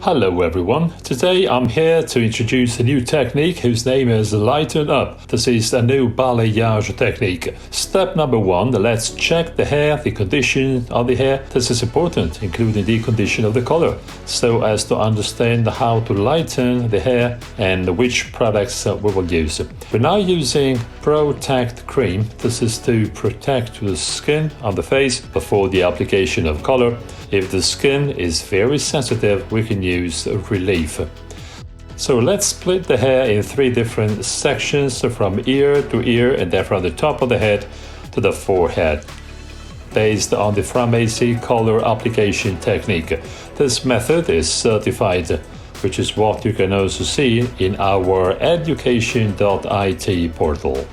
Hello everyone, today I'm here to introduce a new technique whose name is Lighten Up. This is a new balayage technique. Step number 1, let's check the hair, the condition of the hair. This is important, including the condition of the color, so as to understand how to lighten the hair and which products we will use. We're now using Protect Cream. This is to protect the skin on the face before the application of color. If the skin is very sensitive, we can use Relief. So let's split the hair in 3 different sections, from ear to ear and then from the top of the head to the forehead, based on the Framesi color application technique. This method is certified, which is what you can also see in our education.it portal.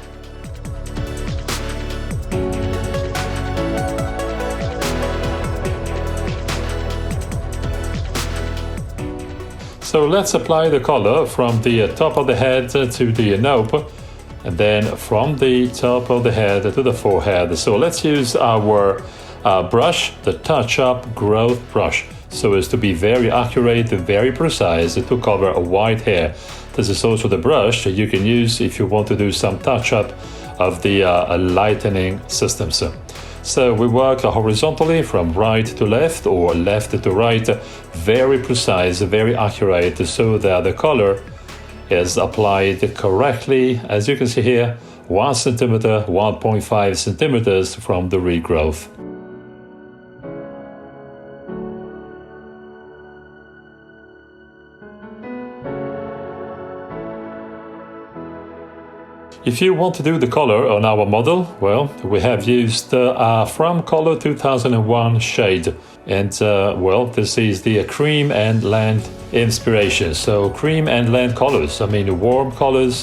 So let's apply the color from the top of the head to the nape, and then from the top of the head to the forehead. So let's use our brush, the touch-up growth brush, so as to be very accurate and very precise to cover a white hair. This is also the brush you can use if you want to do some touch-up of the lightening systems. So we work horizontally from right to left or left to right, very precise, very accurate, so that the color is applied correctly. As you can see here, 1 centimeter, 1.5 centimeters from the regrowth. If you want to do the color on our model, well, we have used from Color 2001 shade. And, well, this is the cream and land inspiration. So cream and land colors, I mean warm colors,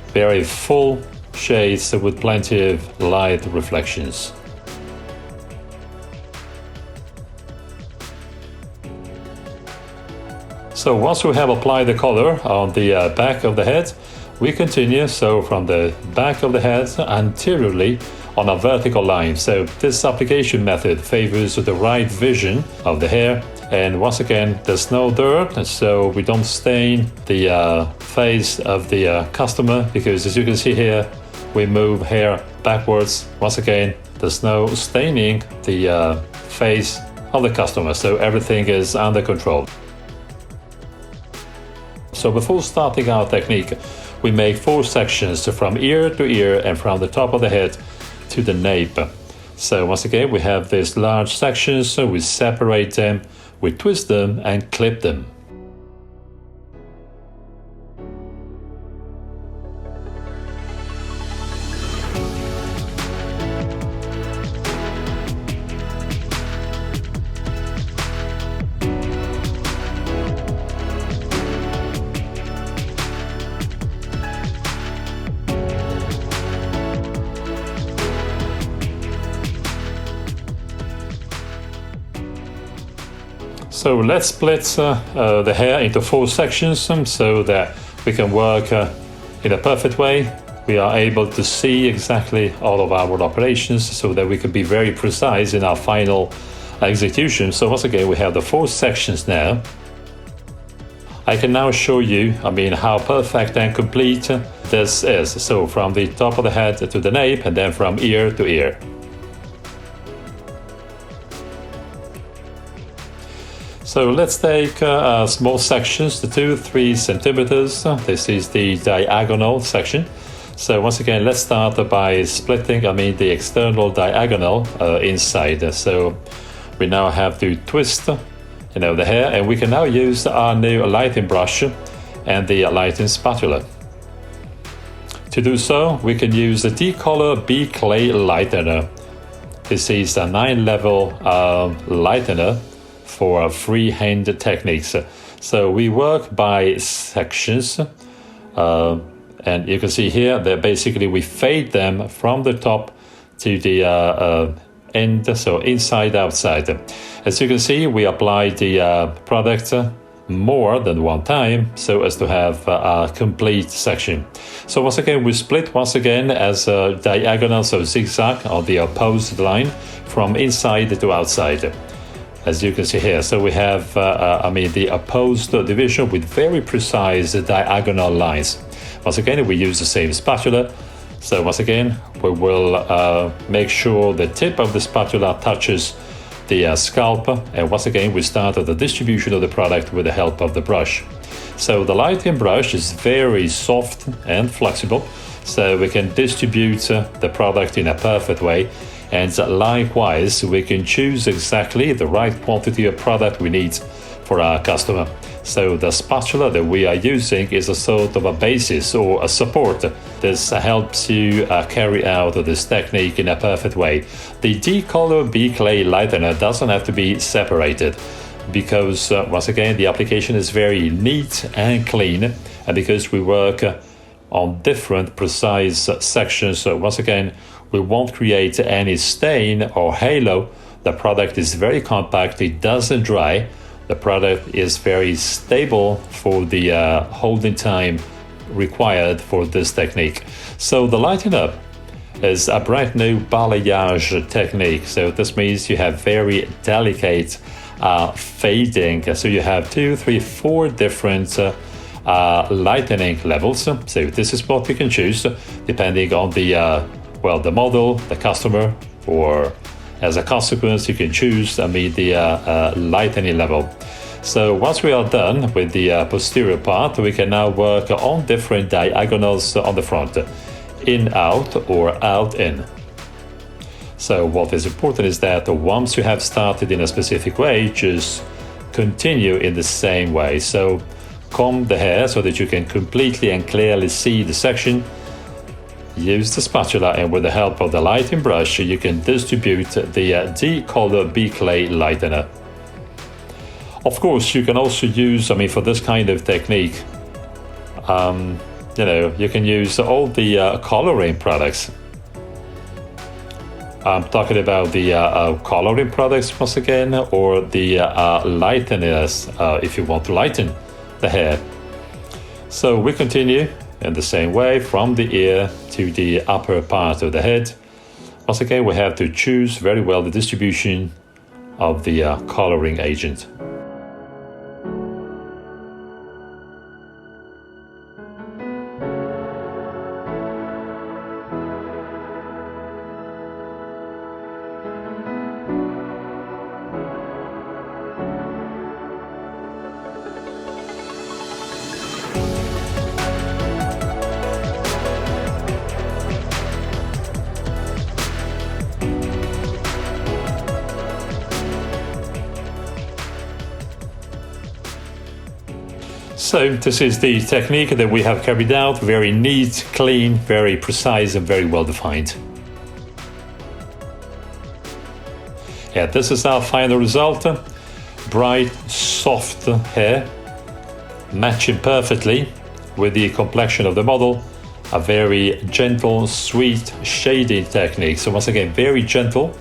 very full shades with plenty of light reflections. So once we have applied the color on the back of the head, we continue, so from the back of the head anteriorly on a vertical line. So this application method favors the right vision of the hair. And once again, there's no dirt, so we don't stain the face of the customer, because as you can see here, we move hair backwards. Once again, there's no staining the face of the customer, so everything is under control. So before starting our technique, we make 4 sections, from ear to ear and from the top of the head to the nape. So once again, we have these large sections, so we separate them, we twist them and clip them. So let's split the hair into 4 sections so that we can work in a perfect way. We are able to see exactly all of our operations so that we can be very precise in our final execution. So once again, we have the 4 sections now. I can now show you, how perfect and complete this is. So from the top of the head to the nape, and then from ear to ear. So let's take small sections, the 2-3 centimeters. This is the diagonal section. So once again, let's start by splitting, the external diagonal inside. So we now have to twist, the hair, and we can now use our new lighting brush and the lighting spatula. To do so, we can use the Decolor B Clay lightener. This is a 9-level lightener for freehand techniques. So we work by sections, and you can see here that basically we fade them from the top to the end, so inside outside. As you can see, we apply the product more than one time so as to have a complete section. So once again, we split once again as a diagonal, so zigzag on the opposite line from inside to outside. as you can see here. So we have, the opposed division with very precise diagonal lines. Once again, we use the same spatula. So once again, we will make sure the tip of the spatula touches the scalp. And once again, we start the distribution of the product with the help of the brush. So the lighting brush is very soft and flexible, so we can distribute the product in a perfect way. And likewise, we can choose exactly the right quantity of product we need for our customer. So the spatula that we are using is a sort of a basis or a support. This helps you carry out this technique in a perfect way. The Decolor B Clay lightener doesn't have to be separated because, once again, the application is very neat and clean, and because we work on different precise sections, so once again, we won't create any stain or halo. The product is very compact, it doesn't dry. The product is very stable for the holding time required for this technique. So the Lighten Up is a brand new balayage technique. So this means you have very delicate fading. So you have 2, 3, 4 different lightening levels. So this is what we can choose depending on the the model, the customer, or as a consequence, you can choose the lightening level. So once we are done with the posterior part, we can now work on different diagonals on the front, in, out, or out, in. So what is important is that once you have started in a specific way, just continue in the same way. So comb the hair so that you can completely and clearly see the section. Use the spatula, and with the help of the lighting brush, you can distribute the Decolor B Clay lightener. Of course, you can also use, for this kind of technique, you can use all the coloring products. I'm talking about the coloring products once again, or the lighteners if you want to lighten the hair. So we continue in the same way from the ear to the upper part of the head. Once again, we have to choose very well the distribution of the coloring agent. So this is the technique that we have carried out, very neat, clean, very precise, and very well defined. Yeah, this is our final result. Bright, soft hair, matching perfectly with the complexion of the model. A very gentle, sweet shading technique. So once again, very gentle.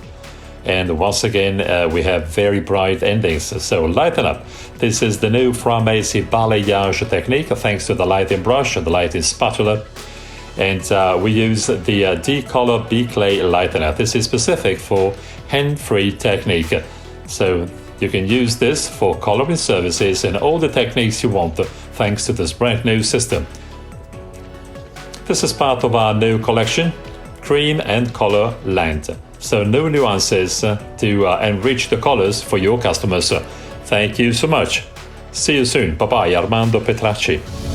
And once again, we have very bright endings. So lighten up. This is the new Framesi balayage technique, thanks to the lighting brush and the lighting spatula. And we use the Decolor B Clay lightener. This is specific for hand-free technique. So you can use this for coloring services and all the techniques you want, thanks to this brand new system. This is part of our new collection, Cream and Color Land. So no nuances to enrich the colors for your customers. Thank you so much. See you soon. Bye-bye, Armando Petracci.